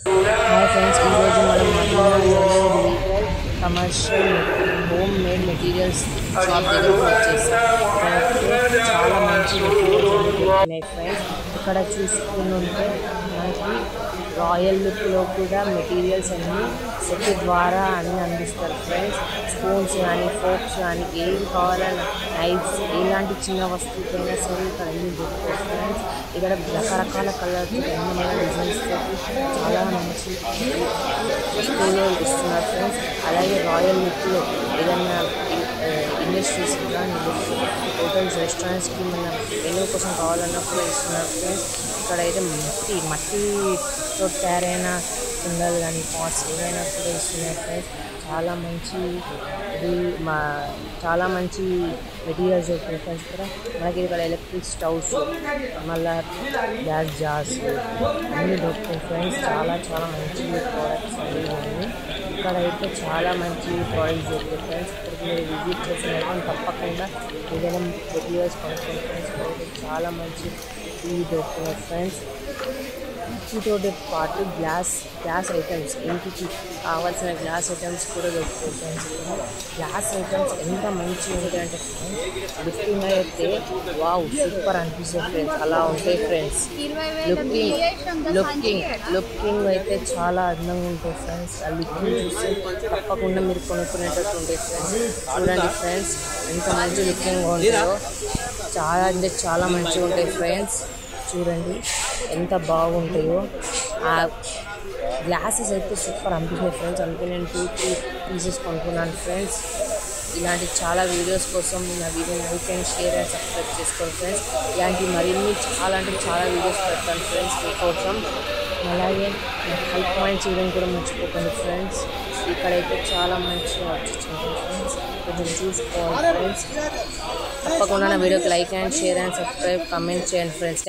Hi friends, ఈరోజు మనం మదీనాలోని commercial home made materials shop దగ్గరకు వచ్చేసాం. ఇక్కడైతే చాలా మంచి మెటీరియల్స్ ఉన్నాయి ఫ్రెండ్స్. ఇక్కడ చూసుకుంటే మనకి రాయల్ లుక్లో కూడా మెటీరియల్స్ అన్నీ సెట్ ద్వారా అన్నీ అందిస్తారు ఫ్రెండ్స్. స్పూన్స్ కానీ ఫోక్స్ కానీ ఏవి కావాలన్నా నైఫ్స్ ఎలాంటి చిన్న వస్తువుకైనా సరే ఇక్కడ అన్నీ దొరుకుతాయి ఫ్రెండ్స్. ఇక్కడ రకరకాల కలర్స్ అందమైన డిజైన్స్ చాలా మంచి వస్తువులు ఇస్తున్నారు ఫ్రెండ్స్. అలాగే రాయల్ లుక్లో ఏదైనా ఇండస్ట్రీస్ కానీ హోటల్స్ రెస్టారెంట్స్కి మన మెనూ కోసం కావాలన్నా కూడా ఇస్తున్నారు ఫ్రెండ్స్. ఇక్కడైతే మట్టితో తయారైన కుండలు కానీ పాట్స్ ఏవైనా కూడా ఇస్తున్నారు ఫ్రెండ్స్. చాలా మంచి మెటీరియల్స్ దొరుకుతాయి ఫ్రెండ్స్. ఇక్కడ మనకి ఇక్కడ ఎలక్ట్రిక్ స్టవ్స్, మళ్ళీ గ్యాస్ జార్స్ అన్నీ దొరుకుతాయి ఫ్రెండ్స్. చాలా మంచి ప్రోడక్ట్స్ అన్నీ ఉన్నాయి. ఇక్కడైతే చాలా మంచి ప్రోడక్ట్స్ దొరుకుతాయి ఫ్రెండ్స్. ఇక్కడికి మీరు విజిట్ చేసినట్టు తప్పకుండా ఏదైనా మెటీరియల్స్ కొనుక్కోండి ఫ్రెండ్స్. చాలా మంచి ఇవి దొరుకుతున్నాయి ఫ్రెండ్స్. వీటితో పాటు గ్లాస్ ఐటమ్స్, ఇంటికి కావాల్సిన గ్లాస్ ఐటమ్స్ కూడా దొరుకుతాయి ఫ్రెండ్స్. గ్లాస్ ఐటమ్స్ ఎంత మంచిగా ఉంటాయంటే ఫ్రెండ్స్, లుకింగ్ అయితే వావ్ సూపర్ అనిపిస్తుంది ఫ్రెండ్స్. అలా ఉంటాయి ఫ్రెండ్స్. లుకింగ్ అయితే చాలా అందంగా ఉంటాయి ఫ్రెండ్స్. ఆ లుకింగ్ చూస్తే తప్పకుండా మీరు కొనుక్కునేటట్టు ఉంటాయి ఫ్రెండ్స్. చూడండి ఫ్రెండ్స్, ఎంత మంచి లుకింగ్ ఉంటాయో, చాలా మంచిగా ఉంటాయి ఫ్రెండ్స్. చూడండి ఎంత బాగుంటాయో. ఆ గ్లాసెస్ అయితే సూపర్ అనిపిస్తున్నాయి ఫ్రెండ్స్. అందుకే నేను 2-3 పీసెస్ కొనుక్కున్నాను ఫ్రెండ్స్. ఇలాంటి చాలా వీడియోస్ కోసం నా వీడియోని like and share and subscribe చేసుకోండి ఫ్రెండ్స్. ఇలాంటి మరిన్ని చాలా వీడియోస్ పెడతాను ఫ్రెండ్స్ మీకోసం. అలాగే హెల్ప్ పాయింట్స్ చేయడం కూడా మర్చిపోకండి ఫ్రెండ్స్. ఇక్కడైతే చాలా మంచిగా వచ్చింది ఫ్రెండ్స్, కొంచెం చూసుకోవాలి ఫ్రెండ్స్. తప్పకుండా నా వీడియోకి like and share and subscribe comment చేయండి ఫ్రెండ్స్.